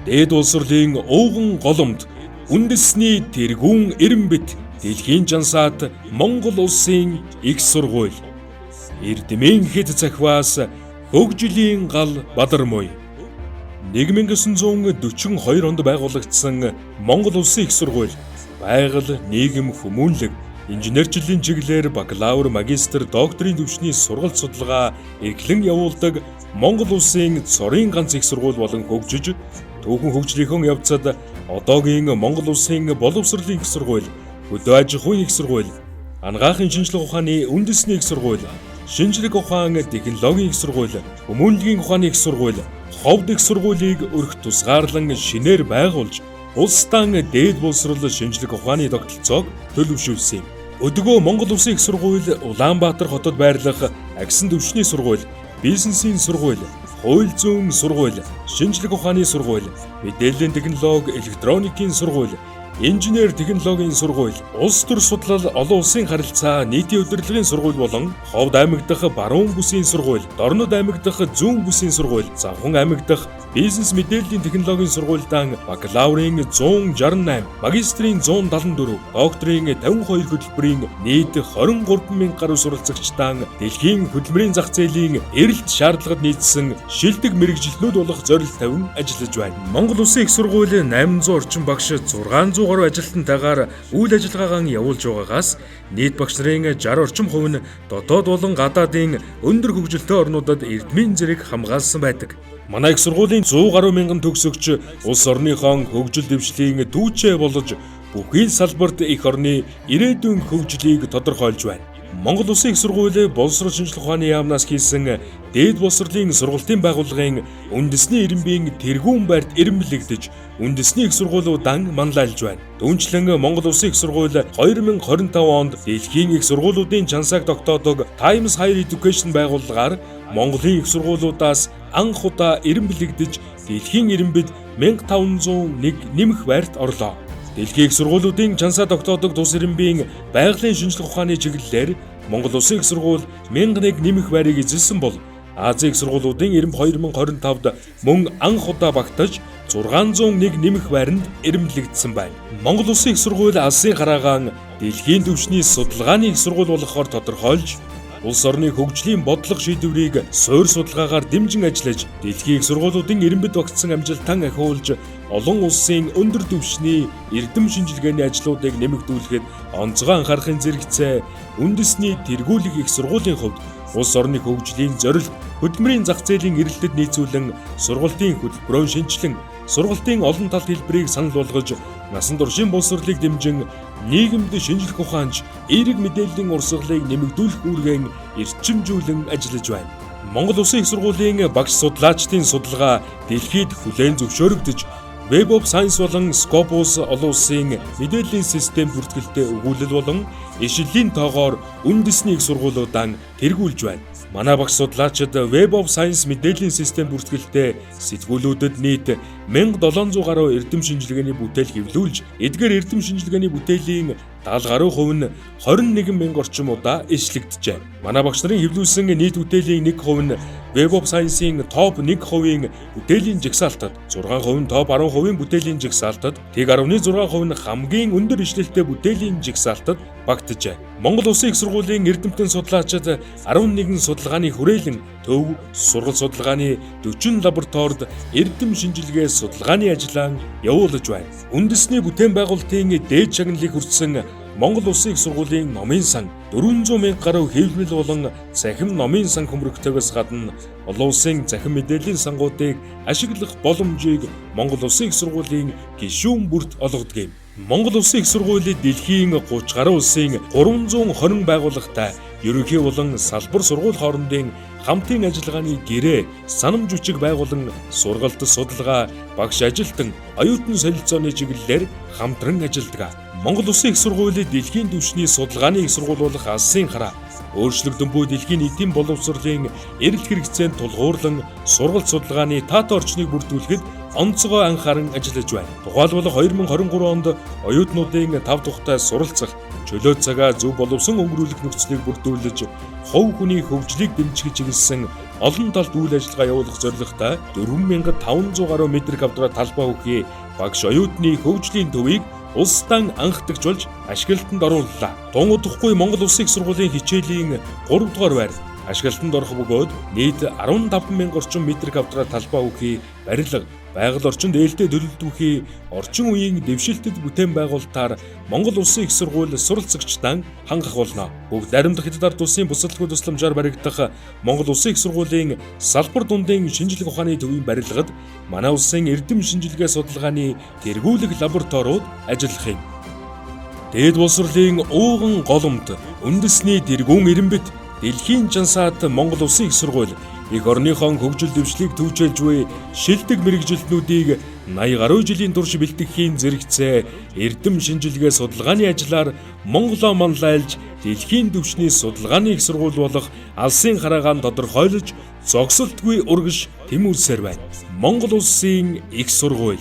Дээд улсрлын ууган голомт үндэсний тэргүүн эренбит дэлхийн жансаад Монгол улсын их сургууль. Эрдэмийн хэд захваас хөгжлийн гал Бадармуй. 1942 онд байгуулагдсан Монгол улсын их сургууль байгаль, нийгэм, хүмүүнлэг, инженерчлэлийн чиглэлээр бакалавр, магистр, докторийн түвшний сургалт судалгаа эрхлэн явуулдаг Монгол улсын цорын ганц их сургууль болон хөгжиж, түүхэн хөгжлийнхөө явцад одоогийн Монгол улсын боловсролын их сургууль, хөдөө аж ахуйн их сургууль, анагаахын шинжлэх ухааны үндэсний их сургууль, шинжлэх ухаан технологийн их сургууль, хүмүүнлэгийн ухааны их сургууль, ховд их сургуулийг өрх тусгаарлан шинээр байгуулж, улсдаа дээд боловсрол шинжлэх ухааны тогтолцоог төлөвшүүлсэн юм. Өдгөө Монгол улсын их сургууль Улаанбаатар хотод байрлах агсан түвшний сургууль, бизнесийн сургууль, хууль зүйн сургууль, шинжлэх ухааны сургууль, мэдээллийн технологи, электроникийн сургууль, инженер технологийн сургууль, улс төр судлал, олон улсын харилцаа, нийтийн удирдлагын сургууль болон Ховд аймаг дахь баруун бүсийн сургууль, Дорнод аймаг дахь зүүн бүсийн сургууль, Завхан аймаг дахь бизнес мэдээллийн технологийн сургуультай бакалаврын 168, магистрийн 174, докторийн 52 хөтөлбөрийн нийт 23,000 гаруй суралцагчтай дэлхийн хөдөлмөрийн зах зээлийн эрэлт шаардлагад нийцсэн шилдэг мэргэжилтнүүд болох зорилт тавин ажиллаж байна. Монгол улсын их сургууль 800 орчим багш 600 гаруй ажилтнтайгаар үйл ажиллагаагаа явуулж байгаагаас нийт багш нарын 60 орчим хувь нь дотоод болон гадаадын өндөр хөгжилтэй орнуудад эрдмийн зэрэг хамгаалсан байдаг. Манай их сургуулийн 100 гаруй мянган төгсөгч улс орныхон хөгжил дэвшлийн түүчээ болж бүхий л салбарт их орны ирээдүйн хөгжлийг тодорхойлж байна. Монгол улсын их сургууль боловсрол шинжлэх ухааны яамнаас хийсэн дээд боловсролын сургалтын байгууллагын үндэсний ирэмбийн тэргүүн байрт эренбэлэгдэж үндэсний их сургуулиудаа манлайлж байна. Түүнчлэн Монгол улсын их сургууль 2025 онд дэлхийн их сургуулиудын чансааг тогтоодог Times Higher Education байгууллагаар Монголын их сургуулиудаас анх удаа эренбэлэгдэж дэлхийн ирэмбэд 1501 нэмэх байрт орлоо. Дэлхийн их сургуулиудын чансаа тогтоодог тус ирэмбийн байгалийн шинжлэх ухааны чиглэлээр Монгол улсын их сургууль 1001 нэмэх байрыг эзэлсэн бол Азийн их сургуулиудын ирэмб 2025-д мөн анх удаа багтаж 601 нэмэх байранд эренбэлэгдсэн байна. Монгол улсын их сургууль алсын гараагаан дэлхийн түвшний судалгааны их сургууль болохоор тодорхойлж, улс орны хөгжлийн бодлого шийдвэрийг суурь судалгаагаар дэмжин ажиллаж, дэлхийн их сургуулиудын эренбэд багтсан амжилтан ахиулж, олон улсын өндөр түвшний эрдэм шинжилгээний ажлуудыг нэмэгдүүлэхэд онцгой анхаарахын зэрэгцээ үндэсний тэргүүлэх их сургуулийн хувьд улс орны хөгжлийн зорилт, хөдөлмөрийн зах зээлийн эрэлтэд нийцүүлэн сургалтын хөтөлбөрөөр шинжилэн, сургалтын олон талт хэлбэрийг санал болгож, насан туршийн боловсролыг дэмжин, нийгэмд шинжлэх ухаанч, эерэг мэдээллийн урсгалыг нэмэгдүүлэх үүргээр эрчимжүүлэн ажиллаж байна. Монгол улсын их сургуулийн багш судлаачдын судалгаа дэлхийд хүлээн зөвшөөрөгдөж, Web of Science болон Scopus олон улсын мэдээллийн систем бүртгэлтэй өгүүлэл болон ишлэлийн тоогоор үндэсний их сургуулиудаа тэргүүлж байна. Манай багш судлаачид Web of Science мэдээллийн систем бүртгэлтэй сэтгүүлүүдэд нийт 1700 гаруй эрдэм шинжилгээний бүтээл хэвлүүлж, эдгээр эрдэм шинжилгээний бүтээлийн 70 гаруй хувь нь 21,000 орчим удаа ишлэгдэжээ. Манай багш нарын хэвлүүлсэн нийт бүтээлийн 1% нь Web of Science-ийн топ 1% бүтээлийн жагсаалтад, 6% нь топ 10% бүтээлийн жагсаалтад, тэг 16% нь хамгийн өндөр ишлэлтэй бүтээлийн жагсаалтад багтжээ. Монгол улсын их сургуулийн эрдэмтэн судлаачид 11 судалгааны хүрээлэн төв, сургалт судалгааны 40 лабораторид эрдэм шинжилгээ судалгааны ажлаа явуулж байна. Үндэсний бүтээн байгуулалтын дээд шагналыг хүртсэн Монгол улсын их сургуулийн номын сан 400,000 гаруй хэвлэл болон цахим номын сан хөмрөгтэйгээс гадна олон улсын цахим мэдээллийн сангуудыг ашиглах боломжийг Монгол улсын их сургуулийн гишүүн бүрт олгодог юм. Монгол улсын их сургууль дэлхийн 30 гаруй улсын 320 байгууллагатай ерөнхий болон салбар сургууль хоорондын хамтын ажиллагааны гэрээ, санамж хүчиг байгуулан сургалт, судалгаа, багш ажилтан, оюутан солилцооны чиглэлээр хамтран ажилладаг. Монгол улсын их сургууль дэлхийн түвшний судалгааны их сургууль болох Алсын хараа өөрчлөгдөн буй дэлхийн нийтийн боловсролын эрэлт хэрэгцээнд тулгуурлан сургалт судалгааны таатай орчныг бүрдүүлэхэд онцгой анхааран ажиллаж байна. Тухайлбал 2023 онд оюутнуудын 5 тухтай суралцах, чөлөө цагаа зөв боловсон өнгөрүүлэх нөхцөлийг бүрдүүлж, хувь хүний хөгжлийг дэмжих чиглэсэн олон талд үйл ажиллагаа явуулах зорилготой 4500 гаруй метр квадрат талбай хөхий багш оюутны хөгжлийн төвийг улсдаа анхдагч болж ашиглалтанд орууллаа. Тун удахгүй Монгол Улсын их сургуулийн хичээлийн 3 дугаар байр ашиглалтанд орох бөгөөд нийт 15,000 орчим метр квадрат талбай хөхий барилга, байгаль орчинд ээлтэй төлөвлөлтөөхий орчин үеийн дэвшилтэд бүтээн байгуулалтаар Монгол Улсын их сургууль суралцагчдаа хангах болно. Бүгд найрамдах Хятад ард улсын бусалдгүй тусламжаар баригдах Монгол Улсын их сургуулийн салбар дундын шинжлэх ухааны төвийн барилгад манай улсын эрдэм шинжилгээ судалгааны тэргүүлэх лабораториуд ажиллах юм. Дээд боловсролын ууган голомт үндэсний тэргүүн Эренбэт Дэлхийн жансаад Монгол Улсын их сургууль их орныхон хөгжил дэвшлиг төвчилж буй шилдэг мэрэгжилтнүүдийг 80 гаруй жилийн турш бэлтгэхийн зэрэгцээ эрдэм шинжилгээ судалгааны ажлаар Монголоо манлайлж дэлхийн түвшний судалгааны их сургууль болох Алсын хараагаан тодорхойлож зогсолтгүй урагш тэмүүлсээр байна. Монгол Улсын их сургууль